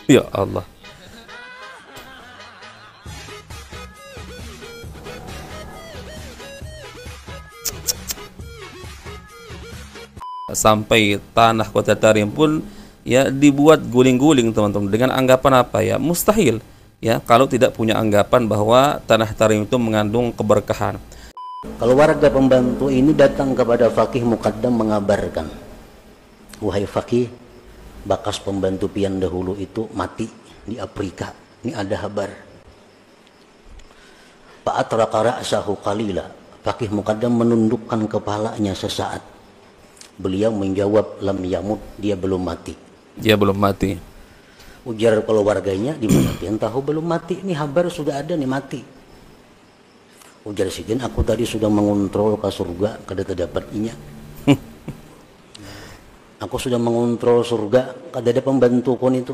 Ya Allah. Sampai tanah Kota Tarim pun ya dibuat guling-guling teman-teman, dengan anggapan apa ya, mustahil ya kalau tidak punya anggapan bahwa tanah Tarim itu mengandung keberkahan. Kalau warga pembantu ini datang kepada Fakih Muqaddam mengabarkan, wahai Fakih, bekas pembantu pian dahulu itu mati di Afrika, ini ada kabar. Fa'atraqa ra'sahu qalila, Fakih Muqaddam menundukkan kepalanya sesaat. Beliau menjawab, lam yamut, dia belum mati. Dia belum mati. Ujar keluarganya, di mana pian tahu belum mati, ini kabar sudah ada nih mati. Ujar sidin, aku tadi sudah mengontrol ke surga, kada terdapat inya. Aku sudah mengontrol surga, kada ada pembantu pun itu.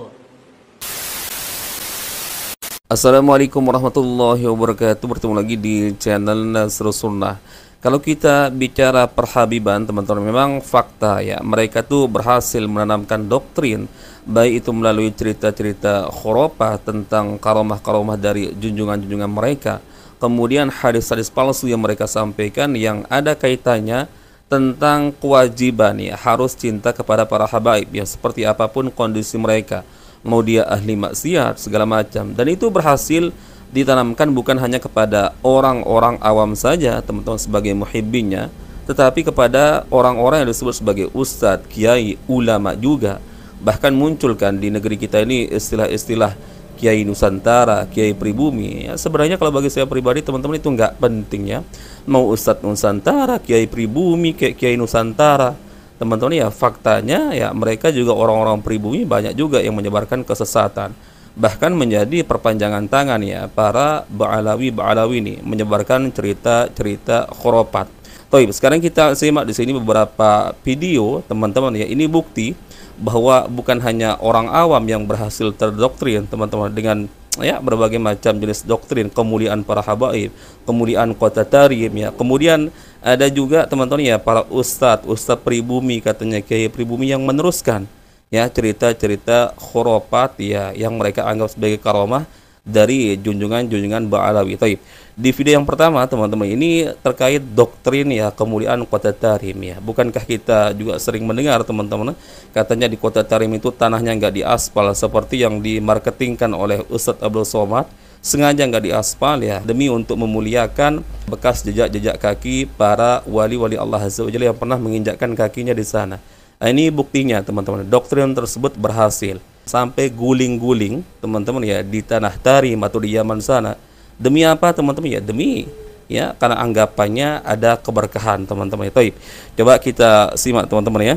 Assalamualaikum warahmatullahi wabarakatuh. Bertemu lagi di channel Nasrus Sunnah. Kalau kita bicara perhabiban teman-teman, memang fakta ya, mereka tuh berhasil menanamkan doktrin, baik itu melalui cerita-cerita khurafah tentang karomah-karomah dari junjungan-junjungan mereka, kemudian hadis-hadis palsu yang mereka sampaikan yang ada kaitannya tentang kewajiban ya, harus cinta kepada para habaib ya, seperti apapun kondisi mereka, mau dia ahli maksiat segala macam. Dan itu berhasil ditanamkan bukan hanya kepada orang-orang awam saja teman-teman sebagai muhibbinnya, tetapi kepada orang-orang yang disebut sebagai ustadz, kiai, ulama juga. Bahkan munculkan di negeri kita ini istilah-istilah kiai Nusantara, kiai pribumi ya. Sebenarnya kalau bagi saya pribadi teman-teman itu nggak penting ya, mau ustadz Nusantara, kiai pribumi, kiai Nusantara teman-teman ya, faktanya ya mereka juga orang-orang pribumi, banyak juga yang menyebarkan kesesatan, bahkan menjadi perpanjangan tangan ya para ba'alawi ini, menyebarkan cerita-cerita khurafat. Baik, sekarang kita simak di sini beberapa video teman-teman ya. Ini bukti bahwa bukan hanya orang awam yang berhasil terdoktrin teman-teman dengan ya berbagai macam jenis doktrin kemuliaan para habaib, kemuliaan Kota Tarim ya. Kemudian ada juga teman-teman ya para ustadz pribumi, katanya kiai pribumi yang meneruskan ya cerita-cerita khurafat ya yang mereka anggap sebagai karomah dari junjungan-junjungan Ba'alawi. Di video yang pertama teman-teman ini terkait doktrin ya kemuliaan Kota Tarim ya. Bukankah kita juga sering mendengar teman-teman, katanya di Kota Tarim itu tanahnya nggak diaspal seperti yang dimarketingkan oleh Ustadz Abdul Somad, sengaja nggak diaspal ya demi untuk memuliakan bekas jejak-jejak kaki para wali-wali Allah Azza wa Jalla yang pernah menginjakkan kakinya di sana. Nah, ini buktinya teman-teman, doktrin tersebut berhasil sampai guling-guling teman-teman ya di tanah Tarim atau di Yaman sana. Demi apa teman-teman ya? Demi ya karena anggapannya ada keberkahan teman-teman ya. Coba kita simak teman-teman ya.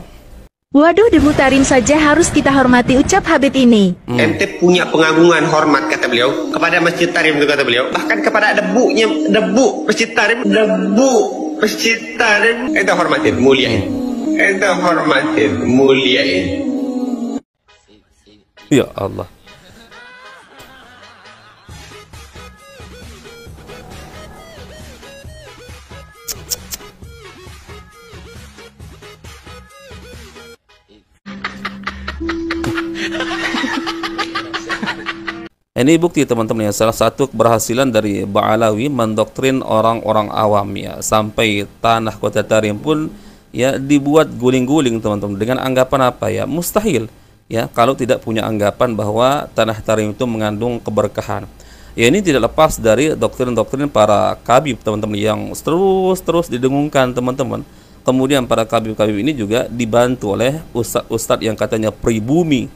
Waduh, debu Tarim saja harus kita hormati, ucap Habib ini. Ente punya pengagungan hormat, kata beliau, kepada Masjid Tarim itu, kata beliau. Bahkan kepada debu Masjid Tarim, ente hormatin, muliain. Ente hormatin, muliain. Ya Allah. Ini bukti teman-teman ya, salah satu keberhasilan dari Ba'alawi mendoktrin orang-orang awam ya, sampai tanah Kota Tarim pun ya dibuat guling-guling teman-teman, dengan anggapan apa ya, mustahil ya kalau tidak punya anggapan bahwa tanah Tarim itu mengandung keberkahan. Ya ini tidak lepas dari doktrin-doktrin para kabib teman-teman yang terus didengungkan teman-teman. Kemudian para kabib-kabib ini juga dibantu oleh ustadz-ustadz yang katanya pribumi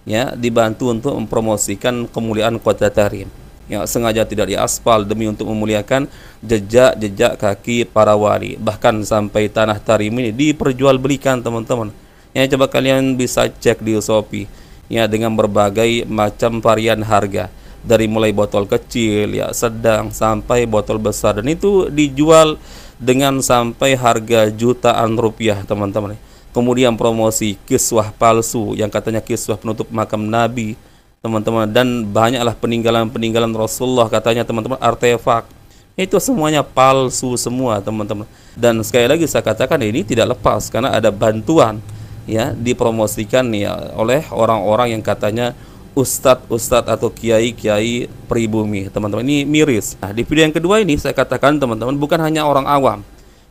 ya, dibantu untuk mempromosikan kemuliaan Kota Tarim yang sengaja tidak diaspal demi untuk memuliakan jejak-jejak kaki para wali. Bahkan sampai tanah Tarim ini diperjualbelikan teman-teman ya. Coba kalian bisa cek di Shopee ya, dengan berbagai macam varian harga, dari mulai botol kecil ya, sedang sampai botol besar, dan itu dijual dengan sampai harga jutaan rupiah teman-teman. Kemudian promosi kiswah palsu yang katanya kiswah penutup makam Nabi teman-teman, dan banyaklah peninggalan-peninggalan Rasulullah katanya teman-teman, artefak, itu semuanya palsu semua teman-teman. Dan sekali lagi saya katakan ini tidak lepas karena ada bantuan ya, dipromosikan ya oleh orang-orang yang katanya ustadz-ustadz atau kiai-kiai pribumi, teman-teman. Ini miris. Nah, di video yang kedua ini saya katakan teman-teman, bukan hanya orang awam,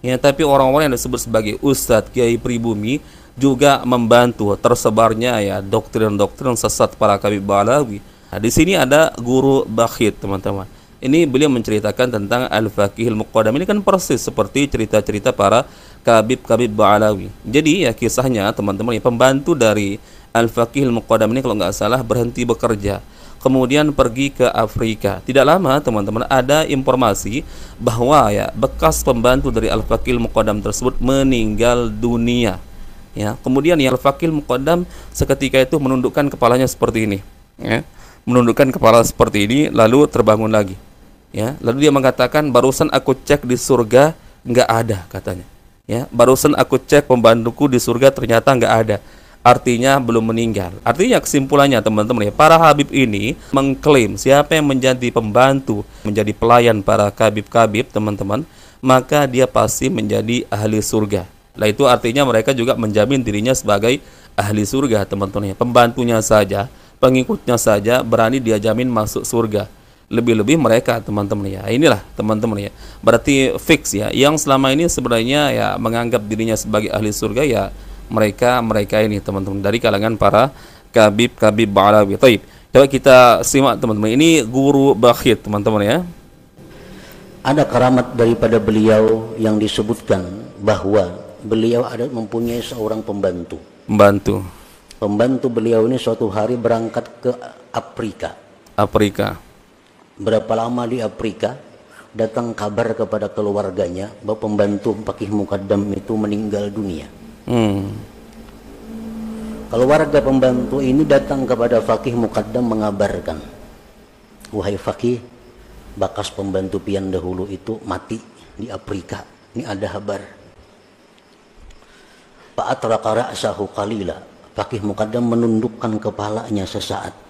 ya, tapi orang-orang yang disebut sebagai ustadz, kiai pribumi juga membantu tersebarnya ya doktrin-doktrin sesat para Habib Ba'alawi. Nah, di sini ada guru Bakhit, teman-teman. Ini beliau menceritakan tentang Al-Faqihil Muqaddam. Ini kan persis seperti cerita-cerita para Habib Ba'alawi. Jadi ya kisahnya teman-teman, ya, pembantu dari Al-Faqihil Muqaddam ini kalau nggak salah berhenti bekerja, kemudian pergi ke Afrika. Tidak lama teman-teman ada informasi bahwa ya bekas pembantu dari Al-Faqihil Muqaddam tersebut meninggal dunia. Ya, kemudian yang Al-Faqihil Muqaddam seketika itu menundukkan kepalanya seperti ini, ya, menundukkan kepala seperti ini lalu terbangun lagi. Ya, lalu dia mengatakan, barusan aku cek di surga nggak ada, katanya. Ya, barusan aku cek pembantuku di surga ternyata nggak ada. Artinya belum meninggal. Artinya kesimpulannya teman-teman, ya, para Habib ini mengklaim siapa yang menjadi pembantu, menjadi pelayan para Habib-Habib teman-teman, maka dia pasti menjadi ahli surga. Nah, itu artinya mereka juga menjamin dirinya sebagai ahli surga teman-teman. Ya, pembantunya saja, pengikutnya saja berani dia jamin masuk surga. Lebih-lebih mereka teman-teman, ya. Inilah teman-teman, ya. Berarti fix ya, yang selama ini sebenarnya ya menganggap dirinya sebagai ahli surga ya mereka ini teman-teman dari kalangan para Habib Ba'alawi. Taib. Coba kita simak teman-teman. Ini guru Bakhit teman-teman, ya. Ada keramat daripada beliau yang disebutkan bahwa beliau ada mempunyai seorang pembantu. Pembantu beliau ini suatu hari berangkat ke Afrika. Berapa lama di Afrika, datang kabar kepada keluarganya bahwa pembantu Faqih Muqaddam itu meninggal dunia. Keluarga pembantu ini datang kepada Faqih Muqaddam mengabarkan, wahai Faqih, bakas pembantu pian dahulu itu mati di Afrika. Ini ada kabar. Fa'atraqa ra'sahu qalila. Faqih Muqaddam menundukkan kepalanya sesaat.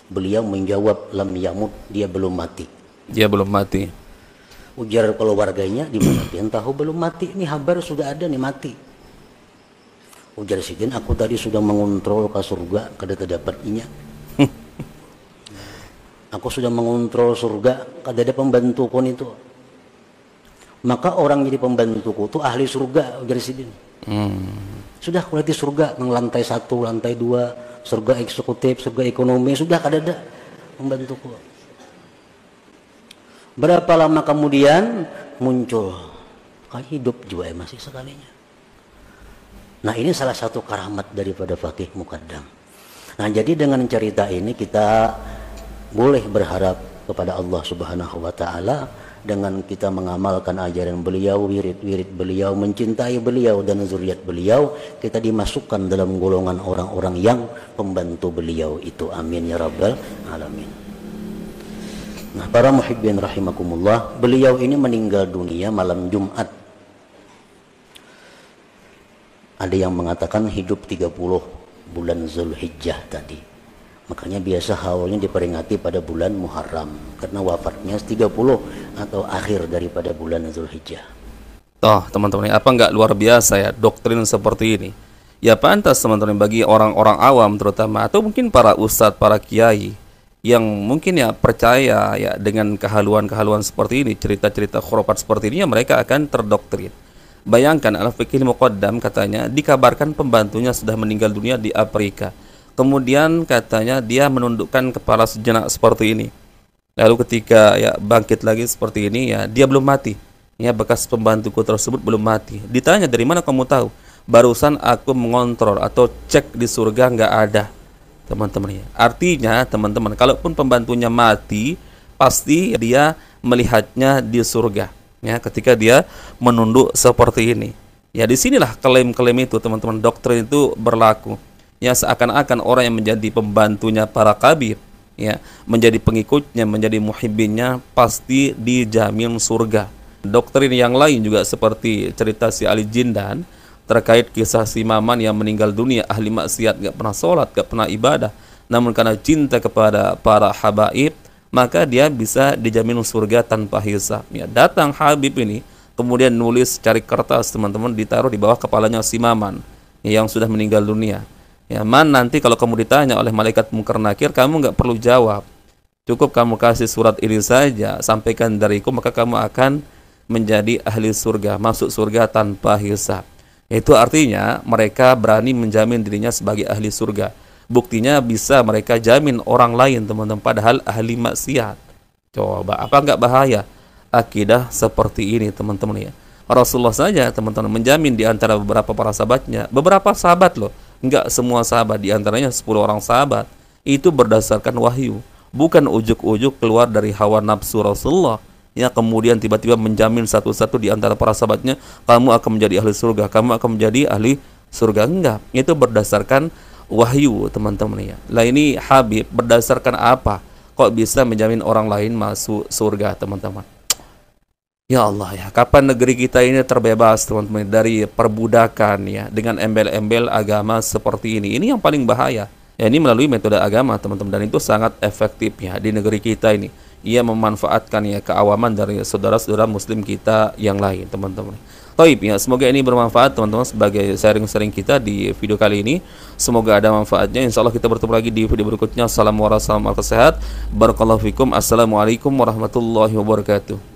Beliau menjawab, lam yamut, dia belum mati. Ujar keluarganya, di mana pian tahu belum mati? Ini kabar sudah ada nih mati. Ujar sidin, aku tadi sudah mengontrol ke surga, kada terdapat inya. Aku sudah mengontrol surga, kada ada pembantu pun itu. Maka orang jadi pembantuku itu ahli surga, ujar sidin. Sudah kuliti surga, lantai 1, lantai 2, surga eksekutif, surga ekonomi, sudah kada ada pembantuku. Berapa lama kemudian muncul, kayak hidup juga ya masih sekalinya. Nah, ini salah satu karamat daripada Faqih Muqaddam. Nah, jadi dengan cerita ini kita boleh berharap kepada Allah Subhanahu wa taala dengan kita mengamalkan ajaran beliau, wirid-wirid beliau, mencintai beliau dan zuriat beliau, kita dimasukkan dalam golongan orang-orang yang pembantu beliau itu. Amin ya rabbal alamin. Nah, para muhibbin rahimakumullah, beliau ini meninggal dunia malam Jumat. Ada yang mengatakan hidup 30 bulan Zulhijjah tadi. Makanya biasa haulnya diperingati pada bulan Muharram, karena wafatnya 30 atau akhir daripada bulan Zulhijjah. Toh teman-teman, apa nggak luar biasa ya doktrin seperti ini? Ya pantas teman-teman bagi orang-orang awam terutama, atau mungkin para ustadz, para kiai yang mungkin ya percaya ya dengan kehaluan-kehaluan seperti ini, cerita-cerita khurafat seperti ini, ya mereka akan terdoktrin. Bayangkan Al-Faqihil Muqaddam katanya dikabarkan pembantunya sudah meninggal dunia di Afrika. Kemudian katanya dia menundukkan kepala sejenak seperti ini. Lalu ketika ya bangkit lagi seperti ini, ya dia belum mati. Ya, bekas pembantuku tersebut belum mati. Ditanya, dari mana kamu tahu? Barusan aku mengontrol atau cek di surga nggak ada. Teman-teman, ya. Artinya teman-teman, kalaupun pembantunya mati, pasti dia melihatnya di surga. Ya, ketika dia menunduk seperti ini. Ya, disinilah klaim-klaim itu teman-teman, doktrin itu berlaku. Ya, seakan-akan orang yang menjadi pembantunya para kabir, ya, menjadi pengikutnya, menjadi muhibbinnya, pasti dijamin surga. Doktrin yang lain juga seperti cerita si Ali Jindan terkait kisah si Maman yang meninggal dunia, ahli maksiat, gak pernah sholat, gak pernah ibadah, namun karena cinta kepada para habaib, maka dia bisa dijamin surga tanpa hisab. Ya, datang Habib ini, kemudian nulis cari kertas teman-teman, ditaruh di bawah kepalanya si Maman yang sudah meninggal dunia. Ya, nanti kalau kamu ditanya oleh malaikat Munkar Nakir, kamu nggak perlu jawab. Cukup kamu kasih surat ini saja, sampaikan dariku, maka kamu akan menjadi ahli surga, masuk surga tanpa hisab. Itu artinya mereka berani menjamin dirinya sebagai ahli surga. Buktinya bisa mereka jamin orang lain, teman-teman, padahal ahli maksiat. Coba, apa nggak bahaya akidah seperti ini, teman-teman ya? Rasulullah saja, teman-teman, menjamin di antara beberapa para sahabatnya, beberapa sahabat loh, nggak semua sahabat, di antaranya 10 orang sahabat, itu berdasarkan wahyu, bukan ujuk-ujuk keluar dari hawa nafsu Rasulullah, ya kemudian tiba-tiba menjamin satu-satu di antara para sahabatnya, kamu akan menjadi ahli surga, kamu akan menjadi ahli surga. Enggak, itu berdasarkan wahyu, teman-teman ya. Lah ini Habib berdasarkan apa kok bisa menjamin orang lain masuk surga, teman-teman? Ya Allah ya, kapan negeri kita ini terbebas, teman-teman, dari perbudakan ya, dengan embel-embel agama seperti ini. Ini yang paling bahaya. Ya, ini melalui metode agama, teman-teman, dan itu sangat efektif ya di negeri kita ini. Ia memanfaatkan ya keawaman dari saudara-saudara muslim kita yang lain, teman-teman. Baik ya, semoga ini bermanfaat, teman-teman, sebagai sharing-sharing kita di video kali ini. Semoga ada manfaatnya. Insya Allah kita bertemu lagi di video berikutnya. Assalamualaikum warahmatullahi wabarakatuh. Barakallahu fikum. Assalamualaikum warahmatullahi wabarakatuh.